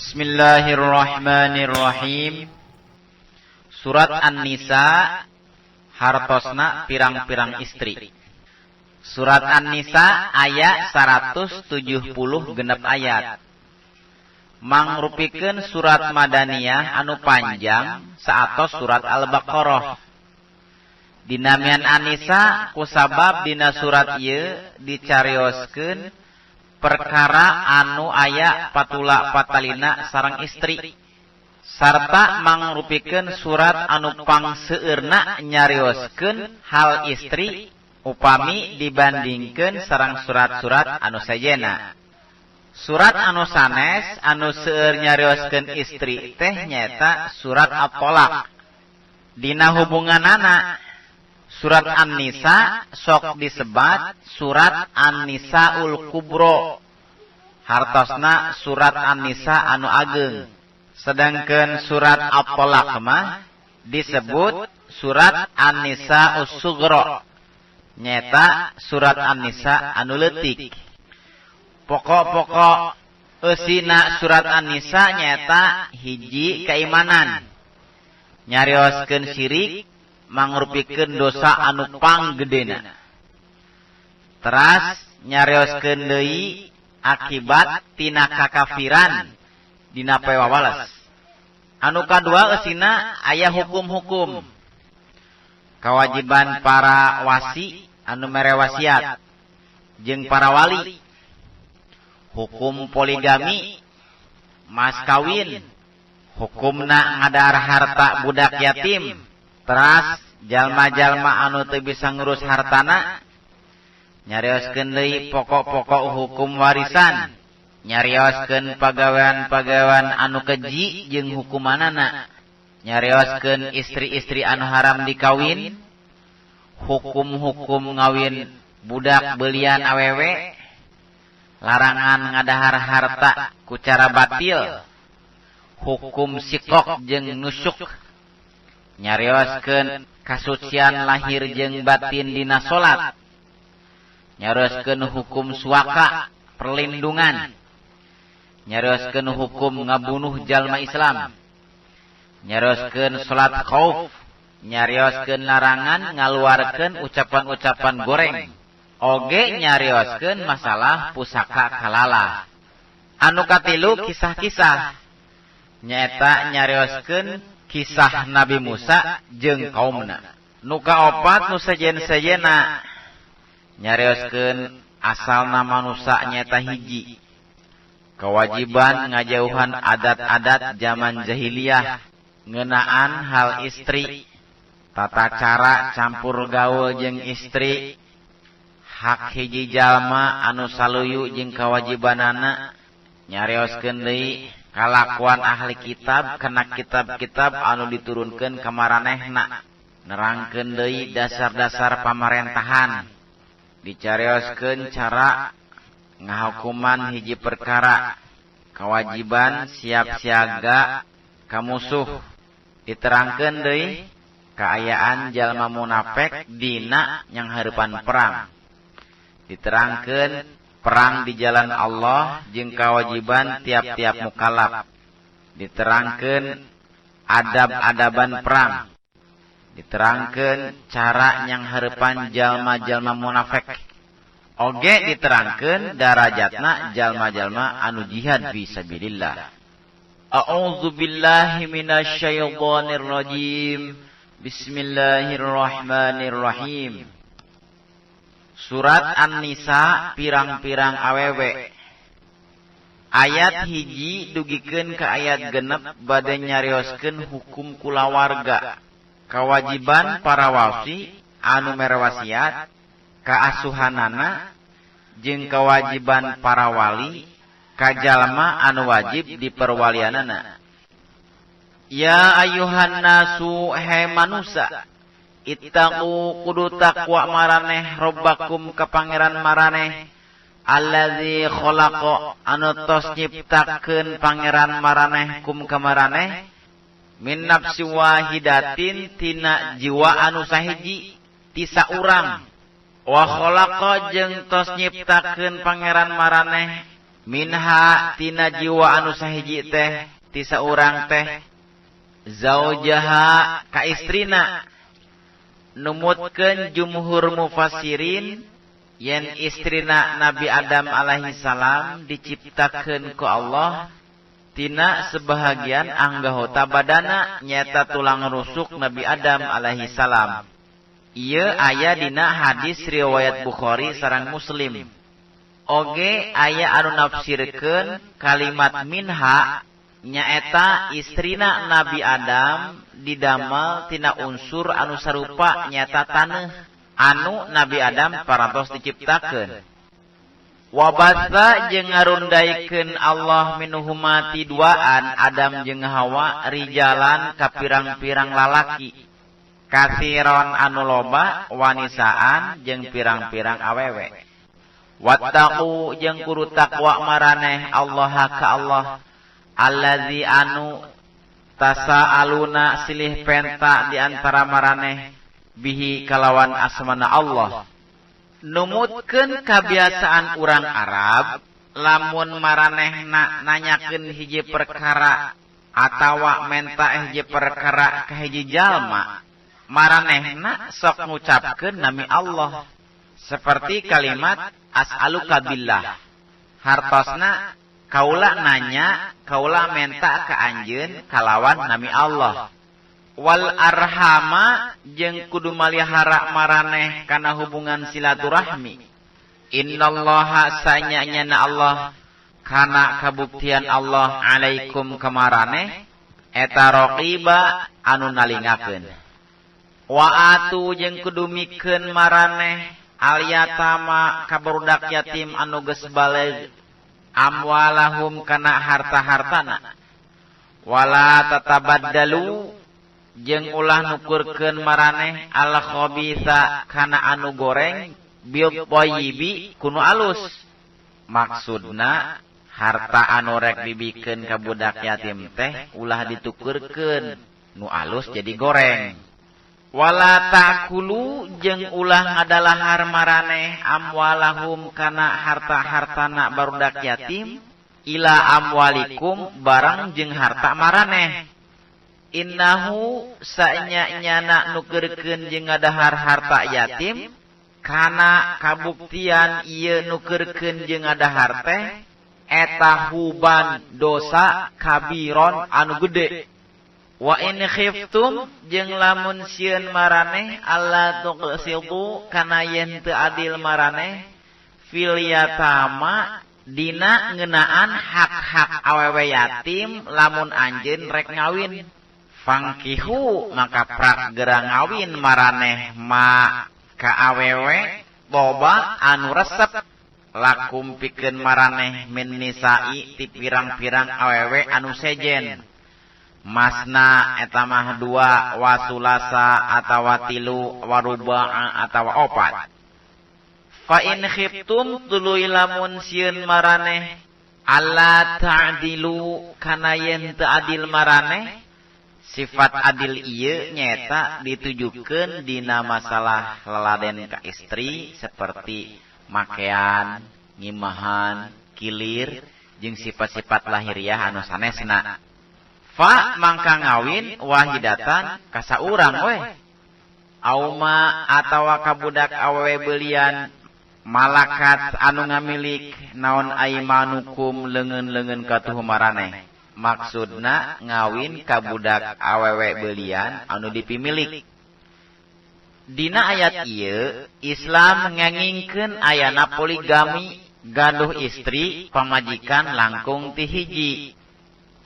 Bismillahirrahmanirrahim. Surat An-Nisa hartosna pirang-pirang istri. Surat An-Nisa ayat 170 genep ayat. Mangrupikeun surat Madaniyah anu panjang saatos surat Al-Baqarah. Dinamian An-Nisa kusabab dina surat ieu dicarioskeun perkara anu aya patula patalina sareng istri, sarta mangrupikeun surat anu pangseueurna nyarioskeun hal istri upami dibandingkeun sareng surat-surat anu sajena. Surat anu sanes anu seueur nyarioskeun istri teh nyaeta surat At-Thalaq. Dina hubunganana surat An-Nisa sok disebat surat An-Nisaul Kubro, hartosna surat An-Nisa anu ageung. Sedangkeun surat At-Thalaq mah disebut surat An-Nisaus Sughra, nyata surat An-Nisa anu leutik. Pokok-pokok eusina surat An-Nisa nyata hiji keimanan, nyarioskeun syirik, mangrupikeun dosa anu panggedena. Teras nyarioskeun deui akibat tina kakafiran dina poe wawales. Anu kadua eusina aya hukum-hukum kawajiban para wasi anu mere wasiat jeung para wali, hukum poligami, mas kawin, hukumna ngadahar harta budak yatim. Teras jalma-jalma anu teu bisa ngurus hartana, nyarioskeun deui pokok-pokok hukum warisan, nyarioskeun pagawean-pagawean anu keji jeung hukumanana, nyarioskeun istri-istri anu haram dikawin, hukum-hukum ngawin budak beulian awewe, larangan ngadahar harta ku cara batil, hukum sikok jeung nusuk, nyarioskeun kasucian lahir jeung batin dina salat, nyarioskeun hukum suaka perlindungan, nyarioskeun hukum ngabunuh jalma Islam, nyarioskeun salat khauf, nyarioskeun larangan ngaluarkeun ucapan-ucapan goreng, oge nyarioskeun masalah pusaka kalala. Anu katilu kisah-kisah, nyaeta nyarioskeun kisah Nabi Musa jeung kaumna. Nu kaopat nu sejen-sejena nyarioskeun asalna manusa nyaeta hiji, kewajiban ngajauhan adat-adat zaman jahiliyah ngeunaan hal istri, tata cara campur gaul jeung istri, hak hiji jalma anu saluyu jeung kawajibanana, nyarioskeun deui kalakuan ahli kitab kana kitab-kitab anu diturunkeun ka maranehna, nerangkeun deui dasar-dasar pamarentahan, dicarioskeun cara ngahukuman hiji perkara, kewajiban siap siaga ka musuh, diterangkeun deui kaayaan jalma munafik dina nyanghareupan perang, diterangkeun perang di jalan Allah jeung kewajiban tiap-tiap mukallaf, diterangkeun adab-adaban perang, diterangkeun cara nyanghareupan jalma-jalma munafik, oge diterangkeun darajatna jalma-jalma anu jihad fi sabilillah. A'udzu billahi minasy syaithanir rajim. Bismillahirrahmanirrahim. Surat An-Nisa pirang-pirang awewe. Ayat hiji dugikeun ka ayat genep bade nyarioskeun hukum kulawarga, kawajiban para wasi anu mere wasiat kaasuhanana jeung kewajiban para wali ka jalma anu wajib diperwalianana. Ya ayuhan nasu, he manusa, ittaqu kudu takwa maraneh robbakum ka pangeran maraneh, allazi khalaqa anu tos nyiptakeun pangeran maraneh kum ka maraneh, min nafsi wahidatin tina jiwa anu sahiji ti saurang, wa khalaqa jeung tos nyiptakeun pangeran maraneh minha tina jiwa anu sahiji teh ti saurang teh zaujaha ka istrina. Numutkeun jumhur mufassirin yen istrina Nabi Adam alaihi salam diciptakeun ku Allah tina sebahagian anggota badana nyata tulang rusuk Nabi Adam alaihi salam. Ieu aya dina hadis riwayat Bukhari sareng Muslim. Oge aya anu nafsirkeun kalimat minha nyaeta istrina Nabi Adam didamel tina unsur anu sarupa nyata taneuh anu Nabi Adam parantos diciptakeun. Wabatha jeung ngarundaikeun Allah minuhuma ti duaan Adam jeung Hawa rijalan ka pirang-pirang lalaki. Kasiron anu loba wanisaan jeung pirang-pirang awewe. Wattaqu jeung kudu takwa maraneh Allah ka Allah allazi anu tasaaluna silih penta di antara maraneh bihi kalawan asmana Allah. Numutkeun kabiasaan urang Arab lamun maranehna nanyakeun hiji perkara atawa menta hiji perkara ka hiji jalma, maranehna sok ngucapkeun nami Allah. Seperti kalimat as'aluka billah. Hartosna kaula nanya, kaula menta ka anjeun kalawan nami Allah. Wal arhama jeung kudu malihara maraneh kana hubungan silaturahmi. Innallaha sanyana Allah kana kabuktian Allah alaikum kamaraneh eta raqiba anu nalingakeun. Wa atu jeung kudu mikeun maraneh al yatama ka budak yatim anu geus baleg amwalahum kana harta-hartana. Wala tatabaddalu jeung ulah nukurkeun maraneh al khabitha kana anu goreng bil thayyibi kunu alus. Maksudna harta anu rek dibikeun ka budak yatim teh ulah ditukurkeun nu alus jadi goreng. Wala ta'kulu jeung ulah ngadalahar maraneh amwalahum kana harta-hartana barudak yatim ila amwalikum barang jeung harta maraneh. Innahu sanya-nyana nukeurkeun jeung ngadahar harta yatim kana kabuktian ieu nukeurkeun jeung ngadahar teh eta huban dosa kabiron anu gede. Wa in khiftum jeung lamun sieun maraneh alla tuqsitu kana yen teu adil maraneh fil yatama dina ngeunaan hak-hak awewe yatim lamun anjeun rek ngawin. Fangkihu maka prak gerang ngawin maraneh ma ka awewe loba anu resep lakum pikeun maraneh min nisa'i ti pirang-pirang awewe anu sejen. Masna eta mah dua wasulasa atawa tilu waruba'a atawa opat. Fa in khiftum tuluy lamun sieun maraneh alla ta'dilu kana yen teu adil maraneh. Sifat adil ieu nyata ditujukeun dina masalah laladen ka istri seperti makean, ngimahan, kilir jeung sifat-sifat lahiriah anu sanesna. Fa mangka ngawin wahidatan ka saurang we. Auma atawa ka budak awewe beelian malakat anu ngamilik naon aimanukum leungeun-leungeun katuh maraneh. Maksudna ngawin ka budak awewe beelian anu dipimilik. Dina ayat ieu Islam ngengingkeun ayana poligami gaduh istri pamajikan langkung ti hiji.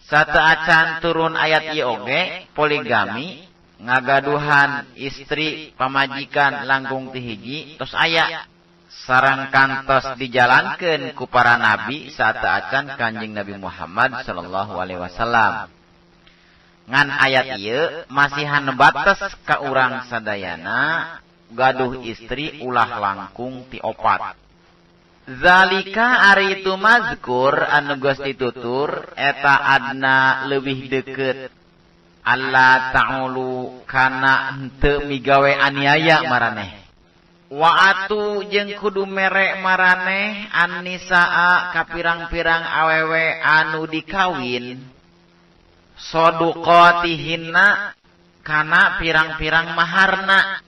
Sateuacan turun ayat ieu oge poligami ngagaduhan istri pamajikan langkung ti hiji tos aya sareng kantos dijalankeun ku para nabi sateuacan Kanjeng Nabi Muhammad sallallahu alaihi wasallam. Ngan ayat ieu masihan bates ka urang sadayana gaduh istri ulah langkung ti opat. Zalika ari itu mazkur anu geus ditutur eta adna leuwih deukeut Allah ta'ulu kana henteu migawe aniaya maraneh. Wa'atu jeung kudu mere maraneh an-nisaa ka pirang-pirang awewe anu dikawin soduqatihinna kana pirang-pirang maharna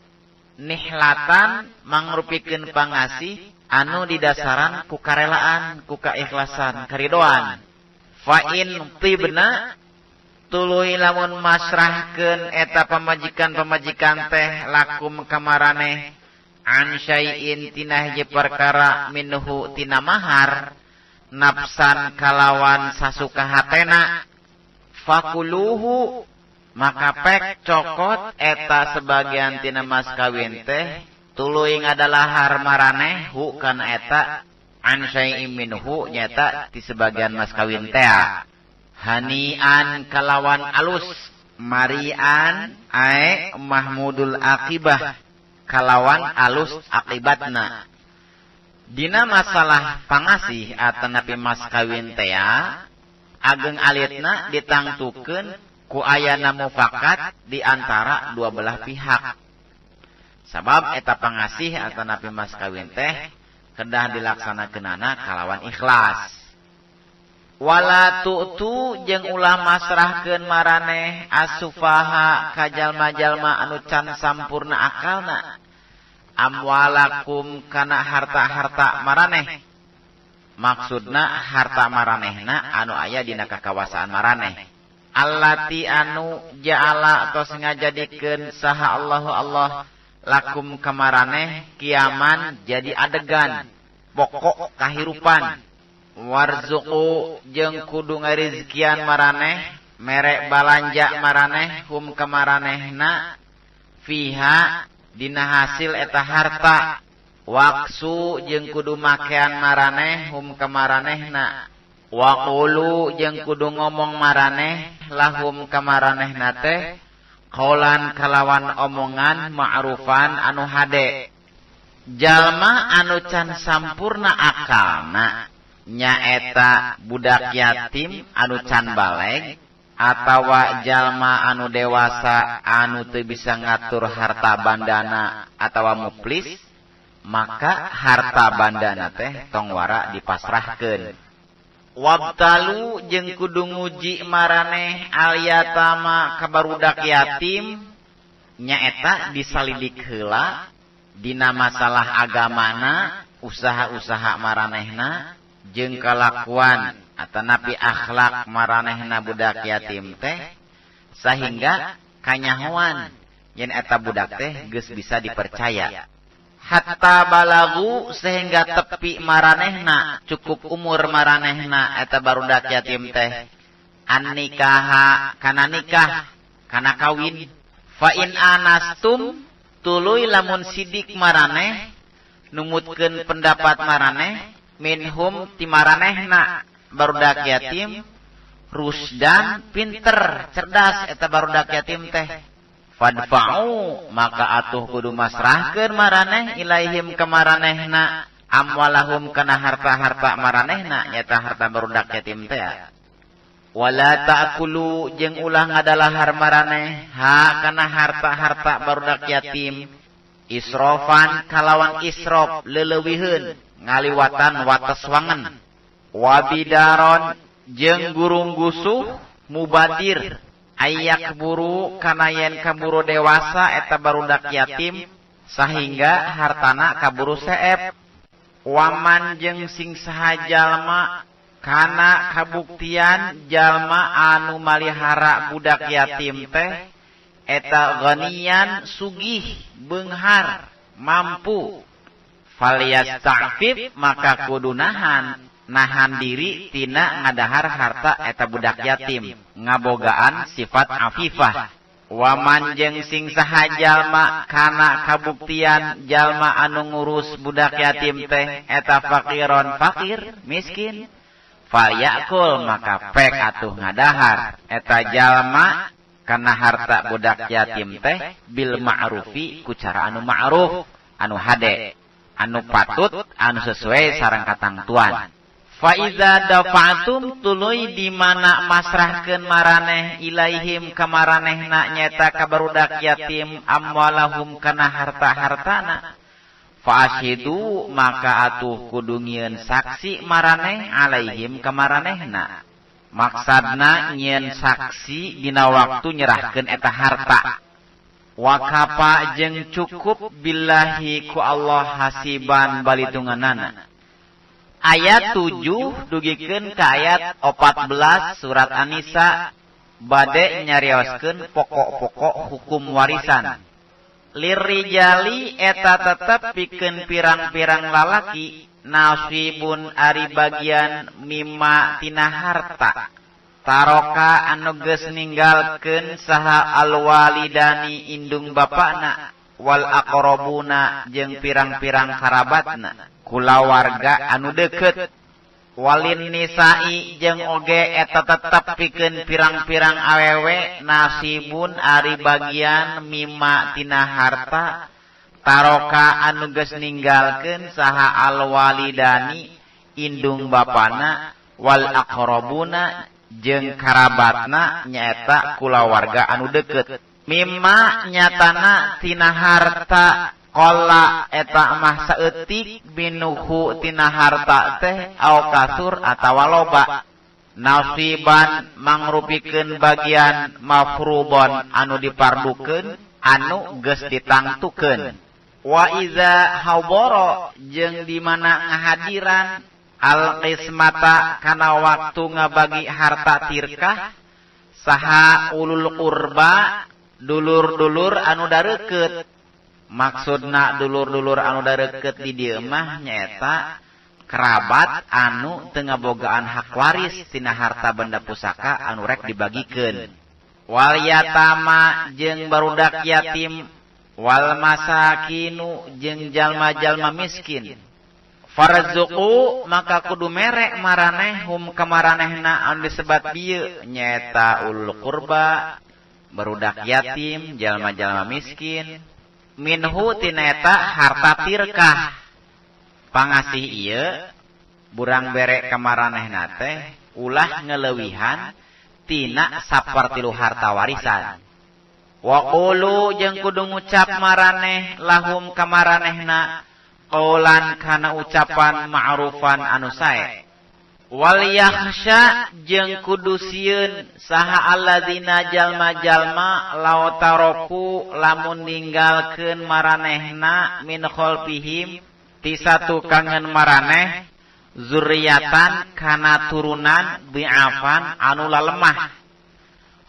nihlatan mangrupikeun pangasih anu didasaran ku karelaan ku kaikhlasan karidoan fa in tibna tuluy lamun masrahkeun eta pamajikan-pamajikan teh lakum kamaraneh an syai'in tina hiji perkara minhu tina mahar nafsan kalawan sasuka hatena fakuluhu maka pek cokot eta sebagian tina mas kawin teh tuluy ngadalahar maraneh hu kana eta an syai'in minhu nyata ti sebagian mas kawin teh hanian kalawan alus marian ae mahmudul akibah kalawan alus akibatna dina masalah pangasih atanapi mas kawin teh ageng alitna ditangtukeun ku ayana mufakat di antara dua belah pihak sabab eta pangasih atanapi mas kawin teh kedah dilaksanakeunana kalawan ikhlas wala tu'tu jeung ulah masrahkeun maraneh asufaha ka jalma-jalma anu can sampurna akalna amwalakum kana harta-harta maraneh maksudna harta maranehna anu aya dina kakawasaan maraneh allati anu ja'ala tos ngajadikeun saha Allahu Allah lakum kamaraneh kiaman jadi adegan pokok kahirupan warzuqu jeung kudu ngarizkian maraneh mere balanja maraneh hum kamaranehna fiha dina hasil eta harta waksu jeung kudu makean maraneh hum kamaranehna waqulu jeung kudu ngomong maraneh lahum kamaranehna teh qaulan kalawan omongan ma'rufan anu hade jalma anu can sampurna akalna nyaeta budak yatim anu can baleg atawa jalma anu dewasa anu teu bisa ngatur harta bandana atawa muflis maka harta bandana teh tong wara dipasrahkeun wabtalu jeung kudu nguji maraneh al yatama ka barudak yatim nyaeta disalidik heula dina masalah agamana usaha-usaha maranehna jeung kalakuan atanapi akhlak maranehna budak yatim teh sehingga kanyahoan yen eta budak teh geus bisa dipercaya hatta balagu sehingga tepi maranehna cukup umur maranehna eta barudak yatim teh an nikaha kana nikah kana kawin fa in anastum tuluy lamun sidik maraneh numutkeun pendapat maraneh minhum timaranehna barudak yatim rusdan pinter cerdas eta barudak yatim teh fadfa'u maka atuh kudu masrahkeun maraneh ilaihim ka maranehna amwalahum kana harta-harta maranehna nyata harta barudak yatim teh wala ta'kulu jeung ulah ngadalahar maraneh ha kana harta-harta barudak yatim israfan kalawan israf leuleuwieun ngaliwatan wates wangen wabidaron jeung gurung gusuh mubadir ayak buru kana yen kaburu dewasa eta barudak yatim sehingga hartana kaburu seep waman jeung sing saha jalma kana kabuktian jalma anu malihara budak yatim teh eta ghaniyan sugih beunghar mampu falyasta'fif maka kudu nahan diri tina ngadahar harta eta budak yatim ngabogaan sifat afifah waman jeung sing saha jalma kana kabuktian jalma anu ngurus budak yatim teh eta faqiron fakir miskin falyakul maka pek atuh ngadahar eta jalma kana harta budak yatim teh bil ma'rufi ku cara anu ma'ruf anu hade anu patut anu sesuai sareng katangtuan fa iza dafa'tum tuluy di mana masrahkeun maraneh ilaihim ka maranehna nyata ka barudak yatim amwalahum kana harta-hartana Fa'ashidu maka atuh kudu ngieun saksi maraneh alaihim ka maranehna. Maksadna nyieun saksi dina waktu nyerahkeun eta harta. Wa kafa jeung cukup billahi ku Allah hasiban balitunganana. Ayat 7 dugikeun ka ayat 14 surat An-Nisa bade nyarioskeun pokok-pokok hukum warisan. Lirijali eta tetep pikeun pirang-pirang lalaki nasibun ari bagian mimma tina harta. Taroka anu geus ninggalkeun saha alwalidani indung bapana wal aqrabuna jeung pirang-pirang karabatna kulawarga anu deukeut walin nisa'i jeung oge eta tetep pikeun pirang-pirang awewe nasibun ari bagian mimma tina harta taroka anu geus ninggalkeun saha alwalidani indung bapana wal aqrabuna jeung karabatna nyaeta kulawarga anu deukeut. Mimma nyatana tina harta qalla eta mah saeutik binuhu tina harta teh au kasur atawa loba. Nasiban mangrupikeun bagian mafrudon anu dipardukeun anu geus ditangtukeun. Wa iza habara jeung di mana ngahadiran al-qismata kana waktu ngabagi harta tirkah saha ulul qurba dulur-dulur anu dareukeut. Maksudna dulur-dulur anu dareukeut di dieu mah nyaeta kerabat anu teu ngabogaan hak waris tina harta benda pusaka anu rek dibagikeun. Wal yatama jeung barudak yatim wal masakinu jeung jalma-jalma miskin. Farzuqu maka kudu merek maraneh hum kamaranehna anu disebat bieu nyaeta ulul qurba, barudak yatim, jalma-jalma miskin, minhu tina eta harta tirkah. Pangasih ieu burang berek kamaranehna teh ulah ngeleuwihan tina sapertilu harta warisan. Wa qulu jeung kudu ngucap maraneh lahum kamaranehna qaulan kana ucapan ma'rufan anu sae. Wal yakhsha jeung kudu sieun saha alladzina jalma-jalma law taroku lamun ninggalkeun maranehna min khalfihim ti satukangeun maraneh zurriyatan kana turunan bi'afan anu lalemah.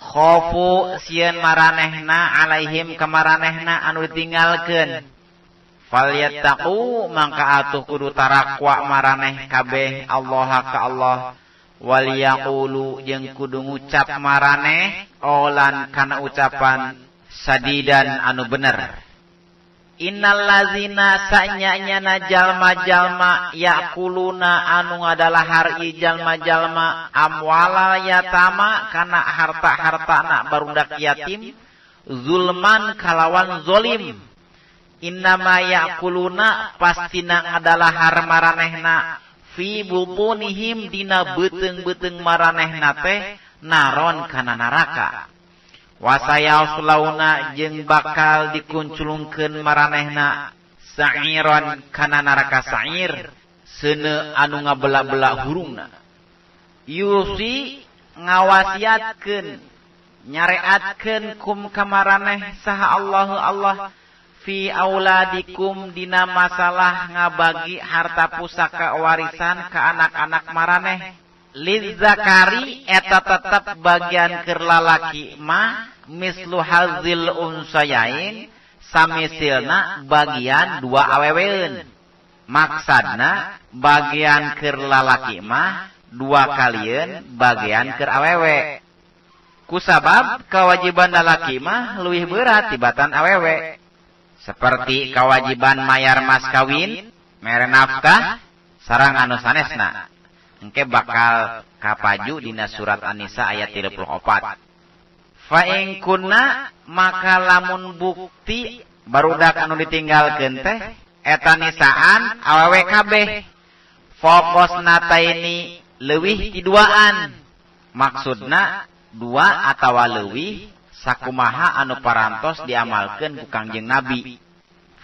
Khofu sieun maranehna alaihim ka maranehna anu ditinggalkeun. Falyattaqu mangka atuh kudu tarakwa maraneh kabeh Allah ka Allah wal yaqulu jeung kudu ngucap maraneh qaulan kana ucapan sadidan anu bener. Innal ladzina sanyanyana jalma-jalma yakuluna anu ngadalahar ieu jalma-jalma amwala yatama kana harta-hartana barudak yatim zulman kalawan zalim. Innama yakuluna pastina ngadalahar maranehna fi butunihim dina beuteung-beuteung maranehna teh naron kana neraka. Wasayaslauna jeung bakal dikunculungkeun maranehna sa'iron kana neraka sa'ir seuneu anu ngabela-bela hurungna. Yusi ngawasiatkeun nyareatkeun kum kamaraneh saha Allah fi auladikum dina masalah ngabagi harta pusaka warisan ke anak-anak maraneh. Lizzakari eta tetep bagian keur lalaki mah mislu hazil unsayain samisilna bagian dua aweweun. Maksadna bagian keur lalaki mah dua kalieun bagian keur awewe. Kusabab kewajiban lalaki mah leuwih berat tibatan awewe. Seperti kewajiban mayar mas kawin, mere nafkah, sareng anu sanesna. Engke bakal kapaju dina surat An-Nisa ayat 34. Fa in kunna maka lamun bukti barudak anu ditinggalkeun teh eta nisaan awewe kabeh. Fokusna taini leuwih ti duaan. Maksudna dua atawa leuwih sakumaha anu parantos diamalkeun ku Kangjeng Nabi.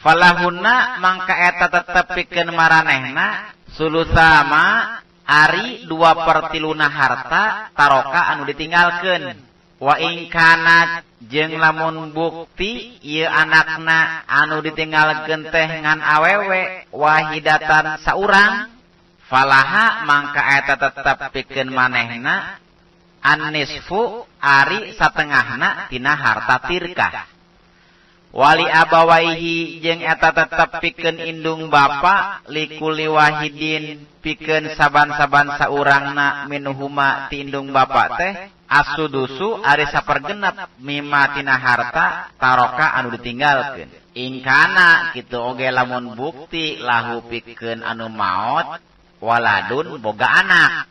falahunna mangka eta tetep pikeun maranehna sulusama ari 2/3 harta taroka anu ditinggalkeun. Wa in kana jeung lamun bukti ieu anakna anu ditinggalkeun teh ngan awewe wahidatan saurang, falaha mangka eta tetep pikeun manehna an-nisfu ari satengahna tina harta tirkah. Wali abawaihi jeung eta tetep pikeun indung bapa likuli wahidin pikeun saban-saban saurangna minuhuma ti indung bapa teh asudusu ari sapergenep mimma tina harta taroka anu ditinggalkeun. Ingkana kitu oge lamun bukti lahu pikeun anu maot waladun boga anak.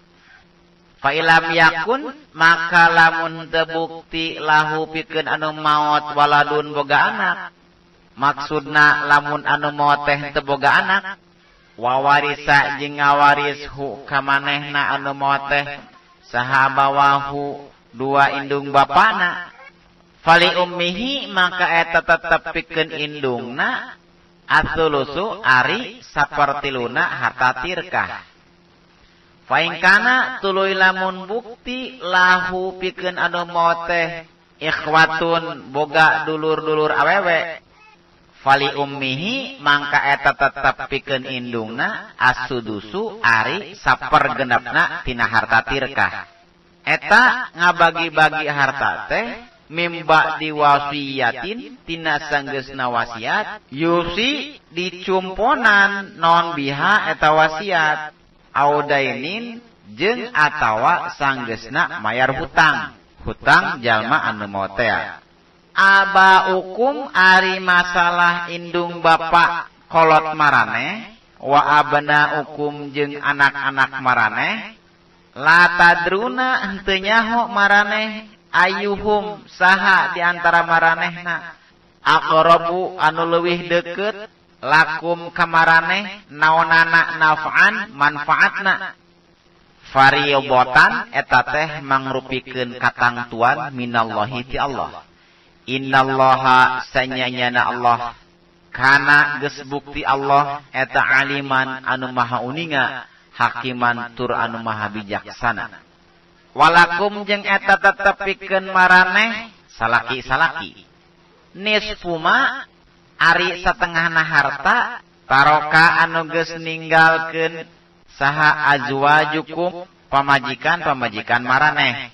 Fa ilam yakun maka lamun teu bukti lahu pikeun anu maot waladun boga anak. Maksudna lamun anu maot teh teu boga anak, wa warisa jeung ngawaris hu ka manehna anu maot teh saha bawahu 2 indung bapana. Fali ummihi maka eta tetep pikeun indungna asulusu ari 1/3 harta tirkah. Faingkana tuluy lamun bukti lahu pikeun anu maot teh ikhwatun boga dulur-dulur awewe, fali ummihi mangka eta tetep pikeun indungna asudusu ari 1/6 tina harta tirkah. Eta ngabagi-bagi harta teh mimba diwasiyatin tina sanggeusna wasiat yusi dicumponan non biha eta wasiat audainin jeung atawa sanggeusna mayar hutang jalma anu maot teh. Aba ukum ari masalah indung bapa kolot maraneh wa abna ukum jeung anak-anak maraneh la tadruna henteu nyaho maraneh ayuhum saha di antara maranehna aqrabu anu leuwih deukeut lakum ka maraneh naonana naf'an manfaatna. Fariyobatan eta teh mangrupikeun katangtuan minallahi ti Allah. Innallaha sanyanyana Allah kana geus bukti Allah eta aliman anu maha uninga hakiman tur anu maha bijaksana. Walakum jeung eta tetep pikeun maraneh salaki-salaki nisfuma ari satengahna harta taroka anu geus ninggalkeun saha azwajukum pamajikan-pamajikan maraneh.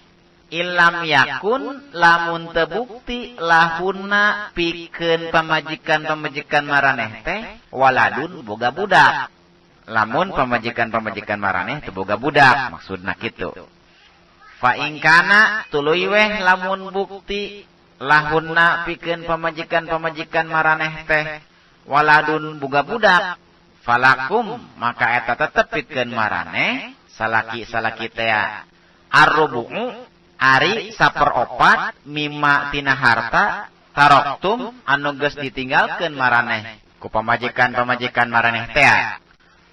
Ilam yakun lamun teu bukti lahunna pikeun pamajikan-pamajikan maraneh teh waladun boga budak. Lamun pamajikan-pamajikan maraneh teu boga budak maksudna kitu. Fa in kana tuluy weh lamun bukti lahunna pikeun pamajikan-pamajikan maraneh teh waladun boga budak, falakum maka eta tetep pikeun maraneh salaki-salaki teh ar-rubu'u ari 1/4 mimma tina harta taroktum anu geus ditinggalkeun maraneh ku pamajikan-pamajikan maraneh teh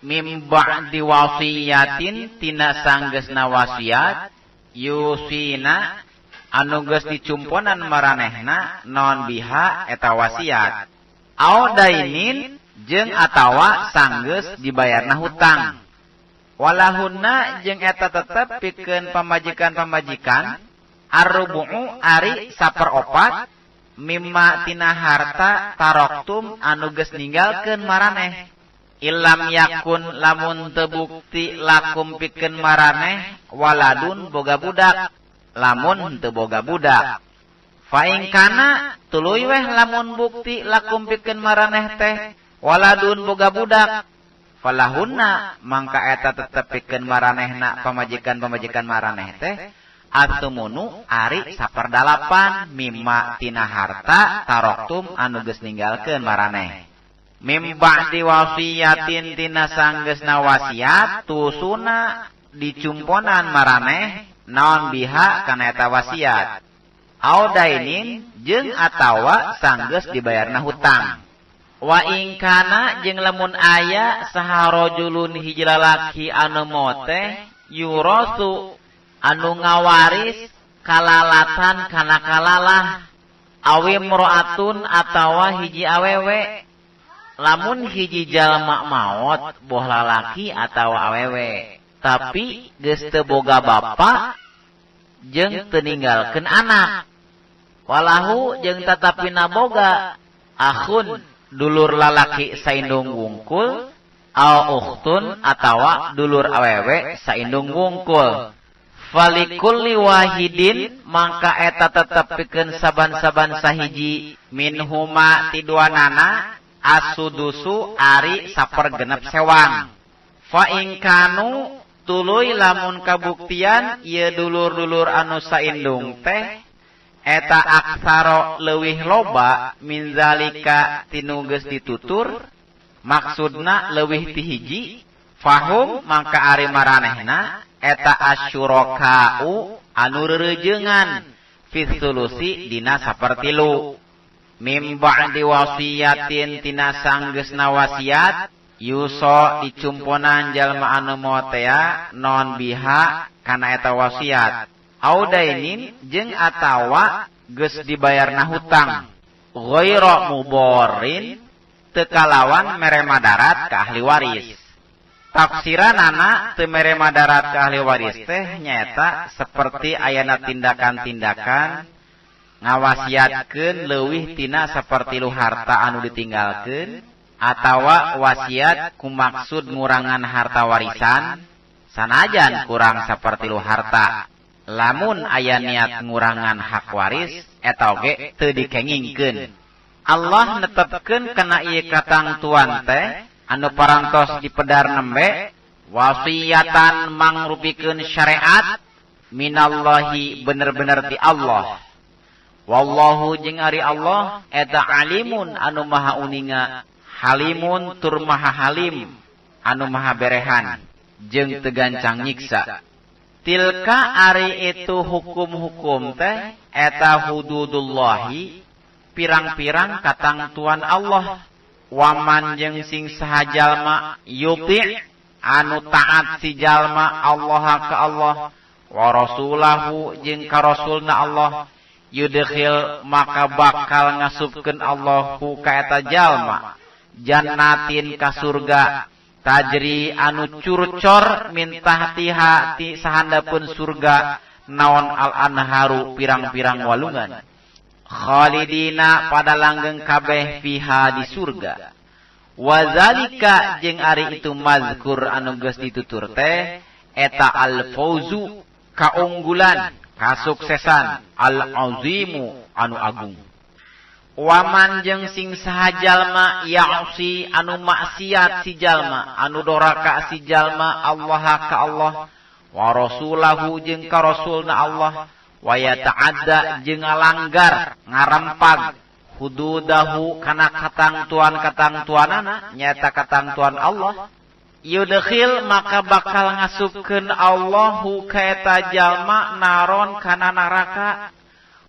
mim ba'di wasiyatin tina sanggeusna wasiat yusina anu geus dicumponan maranehna non biha eta wasiat audainin jeung atawa sanggeus dibayarna hutang. Walahunna jeung eta tetep pikeun pamajikan-pamajikan ar-rubu'u ari 1/4 mimma tina harta taroktum anu geus ninggalkeun maraneh. Ilam yakun lamun teu bukti lakum pikeun maraneh waladun boga budak, lamun teu boga budak. Fa in kana tuluy weh lamun bukti lakum pikeun maraneh teh waladun boga budak, falahunna mangka eta tetep pikeun maranehna pamajikan-pamajikan maraneh teh atumunu ari 1/8 mimma tina harta taroktum anu geus ninggalkeun maraneh. Mim ba'di wasiyatin tina sanggeusna wasiat tusuna dicumponan maraneh naon biha kana eta wasiat audainin jeung atawa sanggeus dibayarna hutang. Wa in kana jeung lamun aya saha rajulun hiji lalaki anu maot teh yurasu anu ngawaris kalalatan kana kalalah awi mroatun atawa hiji awewe lamun hiji jalma maot boh lalaki atawa awewe tapi geus teu boga bapa jeung teu ninggalkeun anak walahu jeung tatapina boga akhun dulur lalaki saindung wungkul au ukhtun atawa dulur awewe saindung wungkul falikulli wahidin mangka eta tetep pikeun saban-saban sahiji minhuma ti duanana asudusu ari sapergenep sewang fa in kanu tuluy lamun kabuktian ieu dulur-dulur anu saindung teh eta aksaro leuwih loba min zalika tinu geus ditutur maksudna leuwih ti hiji fahum mangka ari maranehna eta asyurakau anu reurejeungan fi sulusi dina sapertilu mim ba'di wasiyatin tina sanggeusna wasiat yuso dicumponan jalma anu motea non biha kana eta wasiat audainin jeung atawa geus dibayarna hutang ghairu muborrin teu kalawan mere madarat ka ahli waris tafsiranana teu mere madarat ka ahli waris teh nyaeta saperti ayana tindakan-tindakan ngawasiatkeun leuwih tina sapertilu harta anu ditinggalkeun atawa wasiat ku maksud ngurangan harta warisan sanajan kurang sapertilu harta lamun aya niat ngurangan hak waris eta oge teu dikengingkeun Allah netepkeun kana ieu katangtuan teh anu parantos dipedar nembe wasiatan mangrupikeun syariat minallahi bener-bener ti Allah wallahu jeung ari Allah eta alimun anu maha uninga halimun tur maha halim anu maha berehan jeung teu gancang nyiksa tilka ari itu hukum-hukum teh eta hududullahi pirang-pirang katangtuan Allah waman jeung sing saha jalma yuti anu taat si jalma Allah ka Allah wa rasulahu jeung ka rasulna Allah yudkhil maka bakal ngasupkeun Allahu ka eta jalma jannatin ka surga tajri anu curcor min tahtiha ti sahandapeun surga naon al anharu pirang-pirang walungan khalidina pada langgeng kabeh fiha di surga wazalika jeung ari itu mazkur anu geus ditutur teh eta al fauzu kaunggulan kasuksesan al azimu anu agung waman jeung sing saha jalma ya'si anu maksiat si jalma anu doraka si jalma Allah ka Allah wa rasulahu jeung ka rasulna Allah wa yata'adda jeung ngalanggar ngarempag hududahu kana katangtuan-katangtuanana nyata katangtuan Allah yudkhil maka bakal ngasupkeun Allahu ka eta jalma naron kana neraka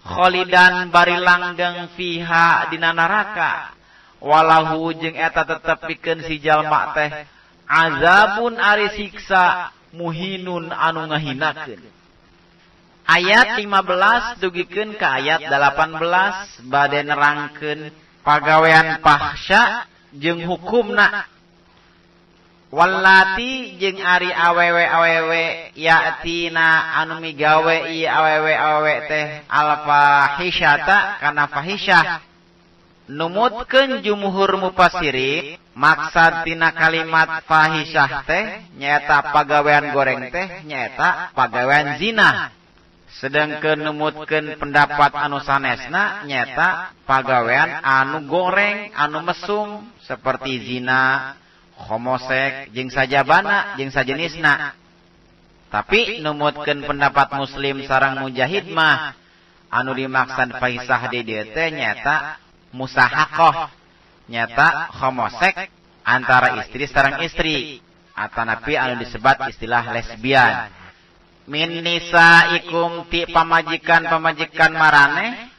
khalidan bari langgeng fiha dina neraka walahu jeung eta tetep pikeun si jalma teh azabun ari siksa muhinun anu ngahinakeun ayat 15 dugikeun ka ayat 18 bade nerangkeun pagawean fahsya jeung hukumna wallati jeung ari awewe-awewe yatina anu migawe ieu awewe-awewe teh alfahisyata kana fahisyah numutkeun jumhur mufassirin maksad tina kalimat fahisyah teh nyaeta pagawean goreng teh nyaeta pagawean zina sedangkeun numutkeun pendapat anu sanesna nyaeta pagawean anu goreng anu mesum seperti zina homosek jeung sajabana jeung sajenisna tapi numutkeun pendapat muslim sareng mujahid mah anu dimaksud fahisah di dieu teh nyaeta musahaqah nyata homosek antara istri sareng istri atanapi anu disebat istilah lesbian min nisaikum ti pamajikan-pamajikan maraneh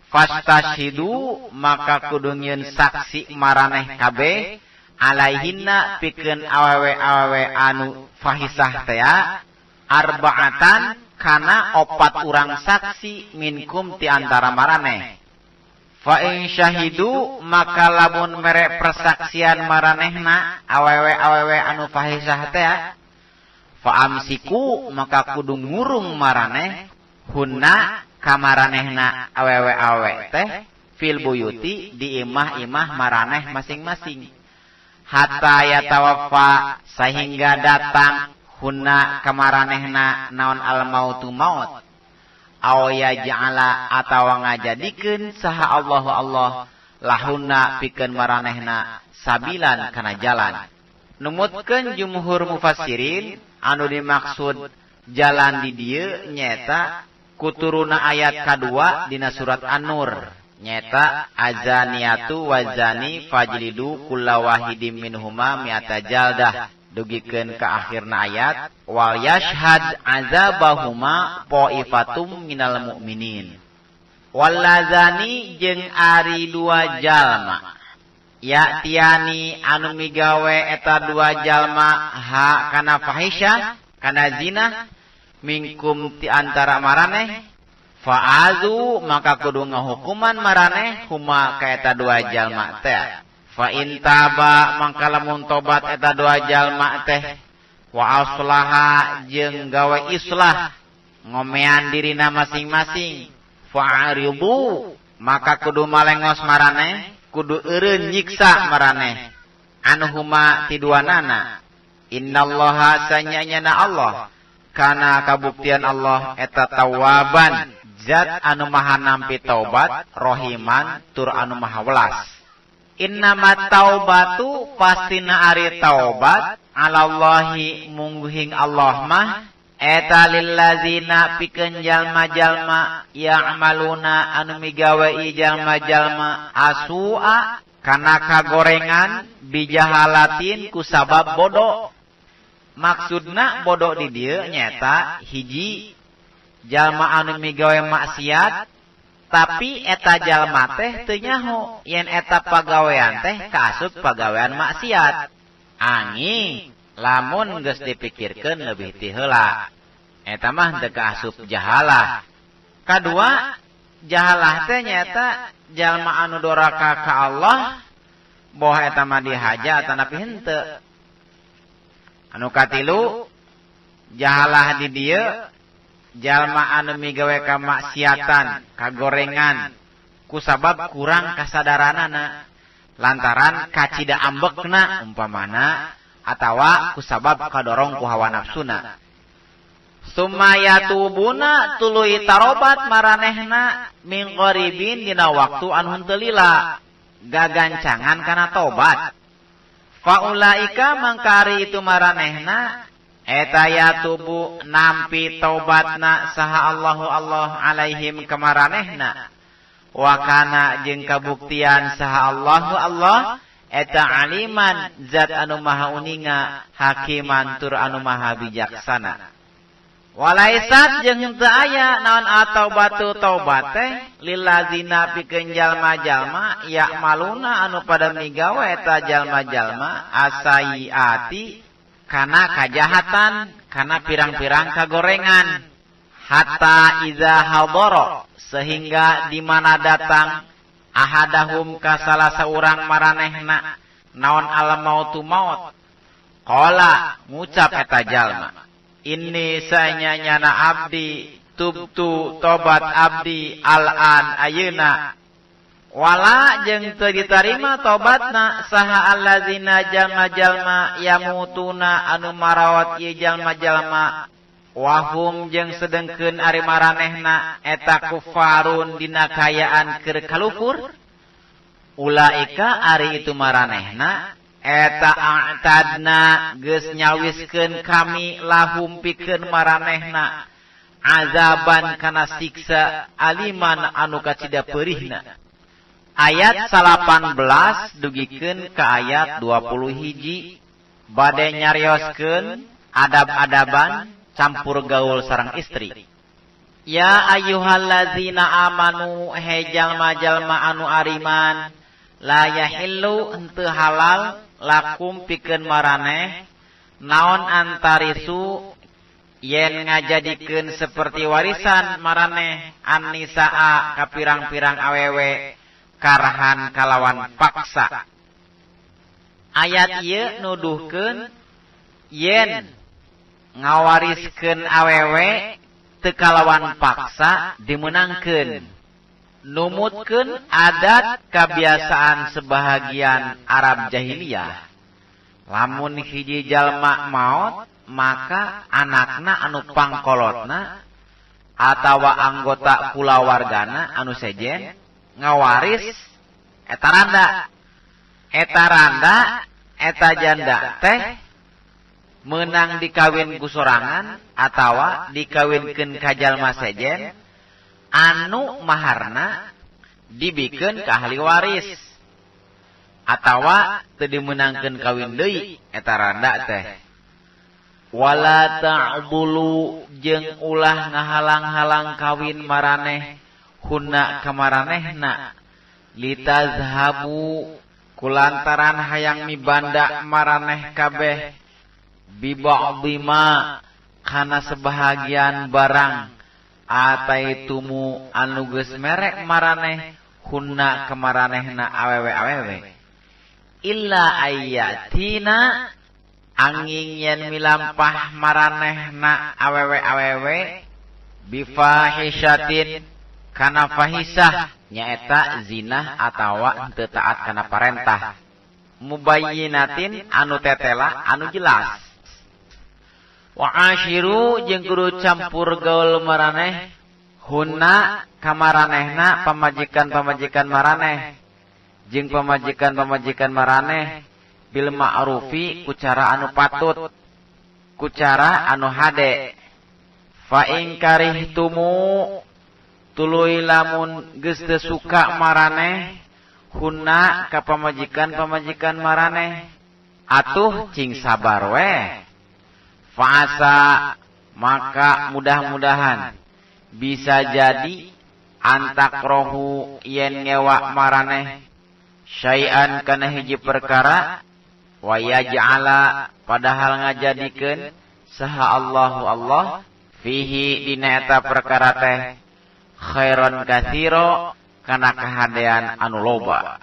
fastashidu maka kudu nyieun saksi maraneh kabeh alaihinna pikeun awewe-awewe anu fahisah teh arba'atan kana 4 urang saksi minkum ti antara maraneh Fa in syahidu maka lamun mere persaksian maranehna awewe anu fahisah teh fa amsiku maka kudu ngurung maraneh hunna kamaranehna awewe teh fil buyuti di imah-imah maraneh masing-masing hatta yatawaffa sehingga datang hunna kamaranehna naon al mautu maut aw yaj'ala atawa ngajadikeun saha Allah lahunna pikeun maranehna sabilan kana jalan. Numutkeun jumhur mufassirin anu dimaksud jalan di dieu nyaeta kuturuna ayat kadua dina surat An-Nur nyaeta azaniyatu wazani fajlidu kullawahidin minhuma mi'ata jaldah dugikeun ka akhirna ayat wal yashhad azabahuma qaifatum minal mu'minin wallazani jeung ari dua jalma ya tiani anu migawe eta dua jalma ha kana fahisyah kana zina mingkum ti antara maraneh fa'azu maka kudu ngahukuman maraneh huma ka eta dua jalma teh fa in taba mangka lamun tobat eta dua jalma teh wa aslaha jeung gawe islah ngomean dirina masing-masing fa'aridu maka kudu malengos maraneh kudu eureun nyiksa maraneh anhuma ti duanana innallaha sanyana Allah kana kabuktian Allah eta tawaban zat anu maha nampi taubat rohiman tur anu maha welas. Innamat taubatu pastina ari taubat alallahi mungguhing Allah mah eta lillazina pikeun jalma-jalma ya'maluna anu migawe jalma-jalma asua kana kagorengan bijahalatin ku sabab bodoh. Maksudna bodoh di dieu nyata hiji jalma anu migawe maksiat tapi eta jalma teh teu nyaho yen eta pagawean teh kaasup pagawean maksiat. Anging lamun geus dipikirkeun leuwih ti heula eta mah teu kaasup jahalah. Kadua jahalah teh nyata jalma anu doraka ka Allah boh eta mah dihaja tanapi henteu. Anu katilu jahalah di dieu jalma anu migawe ka maksiatan kagorengan kusabab kurang kasadaranana lantaran kacida ambekna umpamana atawa kusabab kadorong ku hawa nafsuna. Sumayatubuna tuluy tarobat maranehna min qaribin dina waktu anu henteu lila gagancangan kana tobat. Faulaika mangkari itu maranehna eta yatubu nampi taubatna saha Allah alaihim kamaranehna wa kana jeung kabuktian saha Allah eta aliman zat anu maha uninga hakiman tur anu maha bijaksana. Walaisat jeung teu aya naon ataubatu taubat teh lillazina pikeun jalma-jalma ya'maluna anu pada migawe eta jalma-jalma asayiati kana kajahatan kana pirang-pirang kagorengan hatta iza hadara sehingga di mana datang ahadahum ka salah saurang maranehna naon al mautu maut qala ngucap eta jalma inni sanyana abdi tubtu tobat abdi al-an ayeuna wala jeung teu ditarima tobatna saha allazina jalma-jalma yamutuna anu marawat ieu jalma-jalma wahum jeung sedengkeun ari maranehna eta kufarun dina kayaan keur kalufur ulaika ari itu maranehna eta a'tadna geus nyawiskeun kami lahum pikeun maranehna azaban kana siksa aliman anu kacida peurihna. Ayat 18 dugikeun ka ayat 21 bade nyarioskeun adab-adaban campur gaul sareng istri. Ya ayyuhallazina amanu he jalma-jalma anu ariman la yahillu henteu halal lakum pikeun maraneh naon antarisu yen ngajadikeun seperti warisan maraneh an-nisaa ka pirang-pirang awewe karahan kalawan paksa. Ayat ieu nuduhkeun yen ngawariskeun awewe teu kalawan paksa dimenangkeun. Numutkeun adat kebiasaan sebahagian Arab jahiliyah. Lamun hiji jalma maot, maka anakna anu pangkolotna atawa anggota kulawargana anu sejen ngawaris eta randa. Eta janda teh menang dikawin ku sorangan atawa dikawinkeun ka jalma sejen anu maharna dibikeun ka ahli waris atawa teu dimenangkeun kawin deui eta randa teh. Wala ta'bulu jeung ulah ngahalang-halang kawin maraneh hunna ka maranehna litazhabu kulantaran hayang mibanda maraneh kabeh bi ba'dhi ma kana sebahagian barang ataitumu anu geus merek maraneh hunna ka maranehna awewe-awewe illa ayatina angin yen milampah maranehna awewe-awewe bifahishatin kana fahisah nyaeta zina atawa teu taat kana parentah mubayyinatin anu tetela anu jelas. Wa ashiru jeung kudu campur gaul maraneh hunna ka maranehna pamajikan-pamajikan maraneh jeung pamajikan-pamajikan maraneh bil ma'rufi ku cara anu patut ku cara anu hade. Fa in karihtumu tuluy lamun geus teu suka maraneh hunna ka pamajikan-pamajikan maraneh atuh cing sabar we. Fa'asa maka mudah-mudahan bisa jadi antak rohu yen ngewa maraneh syai'an kana hiji perkara wa yaj'ala padahal ngajadikeun saha Allahu Allah fihi dina eta perkara teh khairan katsira kana kahadean anu loba.